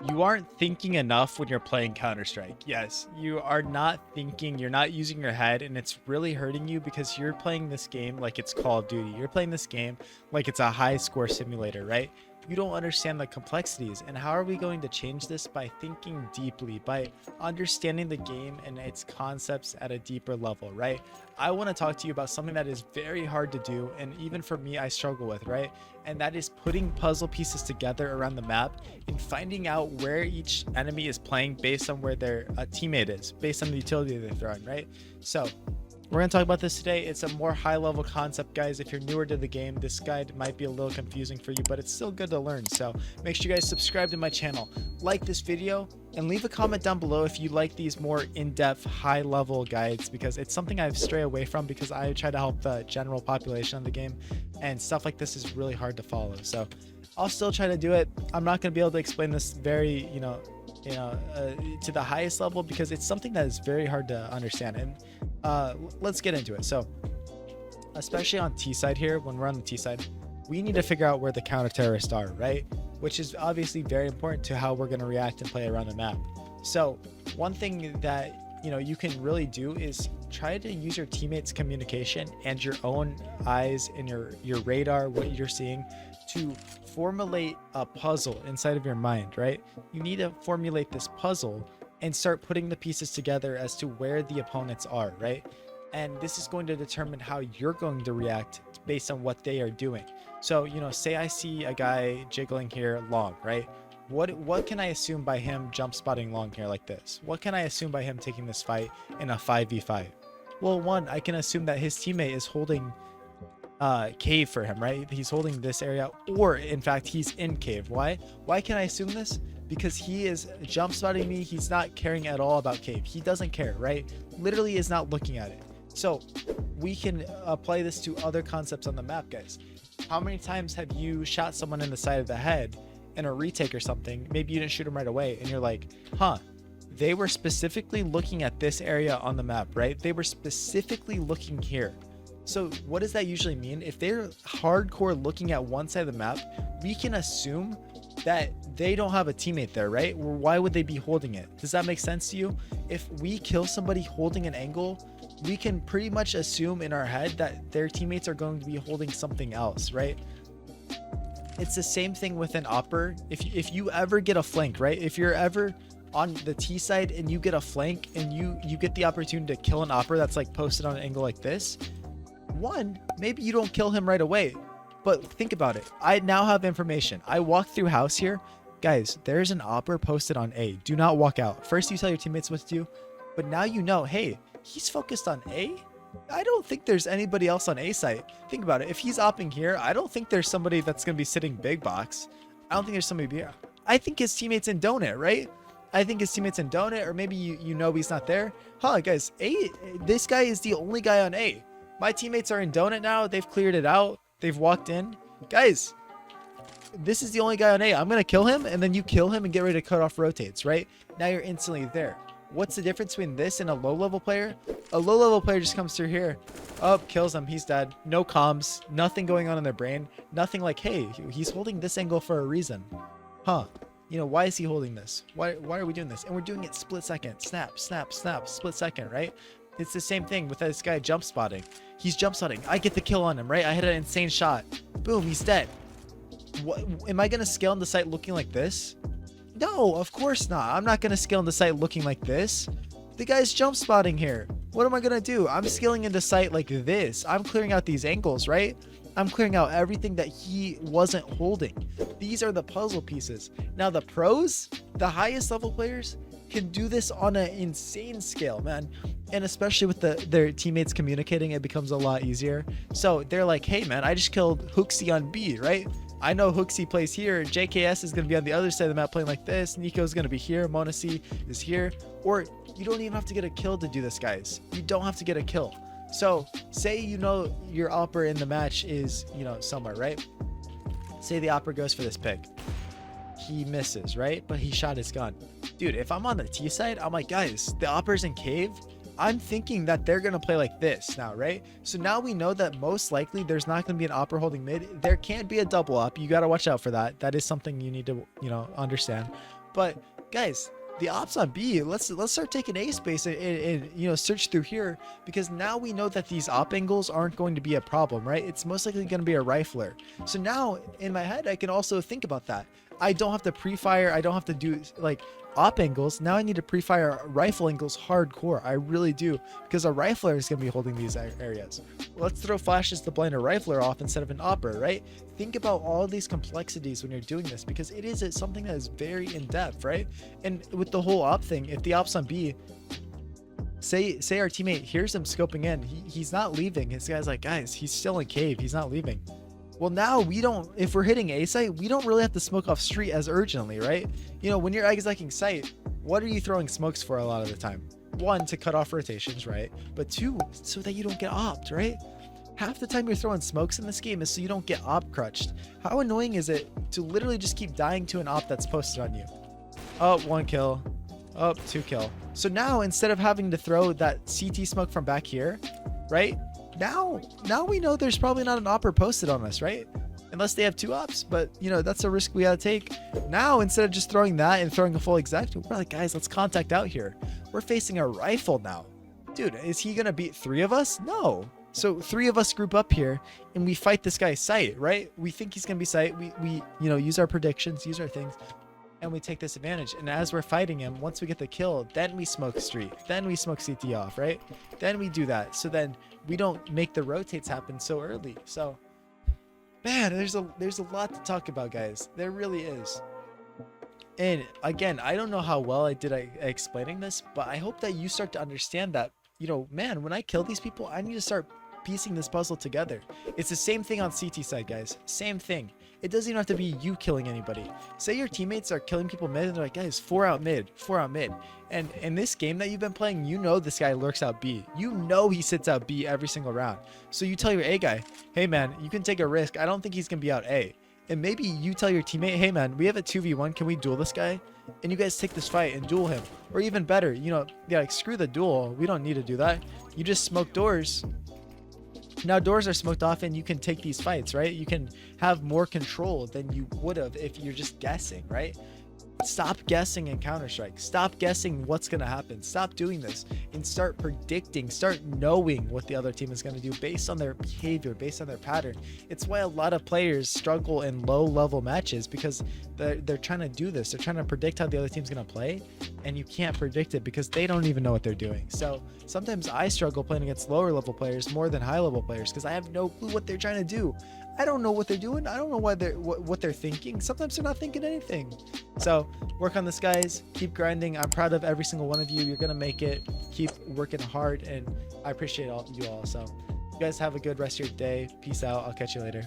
You aren't thinking enough when you're playing Counter-Strike. Yes, you are not thinking, you're not using your head, and it's really hurting you because you're playing this game like it's Call of Duty. You're playing this game like it's a high score simulator, right? You don't understand the complexities. And how are we going to change this? By thinking deeply, by understanding the game and its concepts at a deeper level, right? I want to talk to you about something that is very hard to do, and even for me, I struggle with, right? And that is putting puzzle pieces together around the map and finding out where each enemy is playing based on where their teammate is, based on the utility they're throwing, right? So we're going to talk about this today. It's a more high level concept, guys. If you're newer to the game, this guide might be a little confusing for you, but it's still good to learn. So make sure you guys subscribe to my channel, like this video, and leave a comment down below if you like these more in-depth, high level guides, because it's something I've strayed away from because I try to help the general population of the game, and stuff like this is really hard to follow. So I'll still try to do it. I'm not going to be able to explain this very, to the highest level because it's something that is very hard to understand. And let's get into it. So especially on T side here, when we're on the T side, we need to figure out where the counter terrorists are, right? Which is obviously very important to how we're going to react and play around the map. So one thing that you can really do is try to use your teammates' communication and your own eyes and your radar, what you're seeing, to formulate a puzzle inside of your mind, right? You need to formulate this puzzle and start putting the pieces together as to where the opponents are, right? And this is going to determine how you're going to react based on what they are doing. So, say I see a guy jiggling here long, right? What can I assume by him jump spotting long here like this? What can I assume by him taking this fight in a 5v5? Well, one, I can assume that his teammate is holding cave for him, right? He's holding this area, or in fact he's in cave. Why can I assume this? Because he is jump spotting me. He's not caring at all about cave. He doesn't care, right? Literally is not looking at it. So we can apply this to other concepts on the map, guys. How many times have you shot someone in the side of the head in a retake or something? Maybe you didn't shoot him right away and you're like, they were specifically looking at this area on the map, right? They were specifically looking here. So what does that usually mean? If they're hardcore looking at one side of the map, we can assume that they don't have a teammate there, right? Or why would they be holding it? Does that make sense to you? If we kill somebody holding an angle, we can pretty much assume in our head that their teammates are going to be holding something else, right? It's the same thing with an opper. If you ever get a flank, right? If you're ever on the T side and you get a flank and you get the opportunity to kill an opper that's like posted on an angle like this, one, maybe you don't kill him right away, but think about it. I now have information. I walk through house here. Guys, there's an opper posted on A. Do not walk out. First, you tell your teammates what to do, but now you know, hey, he's focused on A. I don't think there's anybody else on A site. Think about it. If he's opping here, I don't think there's somebody that's going to be sitting big box. I don't think there's somebody here. I think his teammate's in donut, right? I think his teammate's in donut, or maybe you know he's not there. Guys, A, this guy is the only guy on A. My teammates are in donut now. They've cleared it out. They've walked in. Guys, this is the only guy on A. I'm going to kill him, and then you kill him and get ready to cut off rotates, right? Now you're instantly there. What's the difference between this and a low-level player? A low-level player just comes through here. Oh, kills him. He's dead. No comms. Nothing going on in their brain. Nothing like, hey, he's holding this angle for a reason. Why is he holding this? Why are we doing this? And we're doing it split second. Snap, snap, snap, split second, right? It's the same thing with this guy jump spotting. He's jump spotting. I get the kill on him, right? I hit an insane shot. Boom, he's dead. What, am I going to scale in the site looking like this? No, of course not. I'm not going to scale in the site looking like this. The guy's jump spotting here. What am I going to do? I'm scaling into site like this. I'm clearing out these angles, right? I'm clearing out everything that he wasn't holding. These are the puzzle pieces. Now the pros, the highest level players, can do this on an insane scale, man. And especially with their teammates communicating, it becomes a lot easier. So they're like, hey man, I just killed Hooksy on B, right? I know Hooksy plays here. JKS is going to be on the other side of the map playing like this. Nico's going to be here. Monasi is here. Or you don't even have to get a kill to do this, guys. You don't have to get a kill. So say your opper in the match is somewhere, right? Say the opper goes for this pick. He misses, right? But he shot his gun. Dude, if I'm on the T side, I'm like, guys, the opper's in cave. I'm thinking that they're going to play like this now, right? So now we know that most likely there's not going to be an opper holding mid. There can't be a double up. You got to watch out for that. That is something you need to, understand. But guys, the ops on B, let's start taking A space and you know, search through here, because now we know that these op angles aren't going to be a problem, right? It's most likely going to be a rifler. So now in my head, I can also think about that. I don't have to pre-fire. I don't have to do like op angles. Now I need to pre-fire rifle angles hardcore. I really do, because a rifler is going to be holding these areas. Let's throw flashes to blind a rifler off instead of an opper, right? Think about all these complexities when you're doing this, because it is something that is very in depth, right? And with the whole op thing, if the op's on B, say our teammate hears him scoping in, he's not leaving. His guy's like, guys, he's still in cave, he's not leaving. Well, now we don't, if we're hitting A site, we don't really have to smoke off street as urgently, right? You know, when you're executing site, what are you throwing smokes for a lot of the time? One, to cut off rotations, right? But two, so that you don't get opt, right? Half the time you're throwing smokes in this game is so you don't get op crutched. How annoying is it to literally just keep dying to an op that's posted on you? Oh, 1 kill. Oh, 2 kill. So now instead of having to throw that CT smoke from back here, right? Now we know there's probably not an opper posted on us, right? Unless they have 2 ops, but you know, that's a risk we gotta take. Now, instead of just throwing that and throwing a full exec, we're like, guys, let's contact out here. We're facing a rifle now. Dude, is he gonna beat 3 of us? No. So 3 of us group up here and we fight this guy's site, right? We think he's gonna be site. We you know, use our predictions, use our things, and we take this advantage. And as we're fighting him, once we get the kill, then we smoke street, then we smoke CT off, right? Then we do that, so then we don't make the rotates happen so early. So man, there's a lot to talk about, guys. There really is. And again, I don't know how well I did explaining this, but I hope that you start to understand that, you know, man, when I kill these people, I need to start piecing this puzzle together. It's the same thing on CT side, guys. Same thing. It doesn't even have to be you killing anybody. Say your teammates are killing people mid and they're like, guys, 4 out mid, 4 out mid. And in this game that you've been playing, you know this guy lurks out B. You know he sits out B every single round. So you tell your A guy, hey man, you can take a risk. I don't think he's gonna be out A. And maybe you tell your teammate, hey man, we have a 2v1, can we duel this guy? And you guys take this fight and duel him. Or even better, you know, yeah, like screw the duel. We don't need to do that. You just smoke doors. Now doors are smoked off and you can take these fights, right? You can have more control than you would have if you're just guessing, right? Stop guessing in Counter-Strike. Stop guessing what's going to happen. Stop doing this and start predicting, start knowing what the other team is going to do based on their behavior, based on their pattern. It's why a lot of players struggle in low-level matches, because they're trying to do this. They're trying to predict how the other team's going to play, and you can't predict it because they don't even know what they're doing. So sometimes I struggle playing against lower-level players more than high-level players because I have no clue what they're trying to do. I don't know what they're doing. I don't know why what they're thinking. Sometimes they're not thinking anything. So work on this, guys. Keep grinding. I'm proud of every single one of you. You're gonna make it. Keep working hard, and I appreciate you all. So you guys have a good rest of your day. Peace out. I'll catch you later.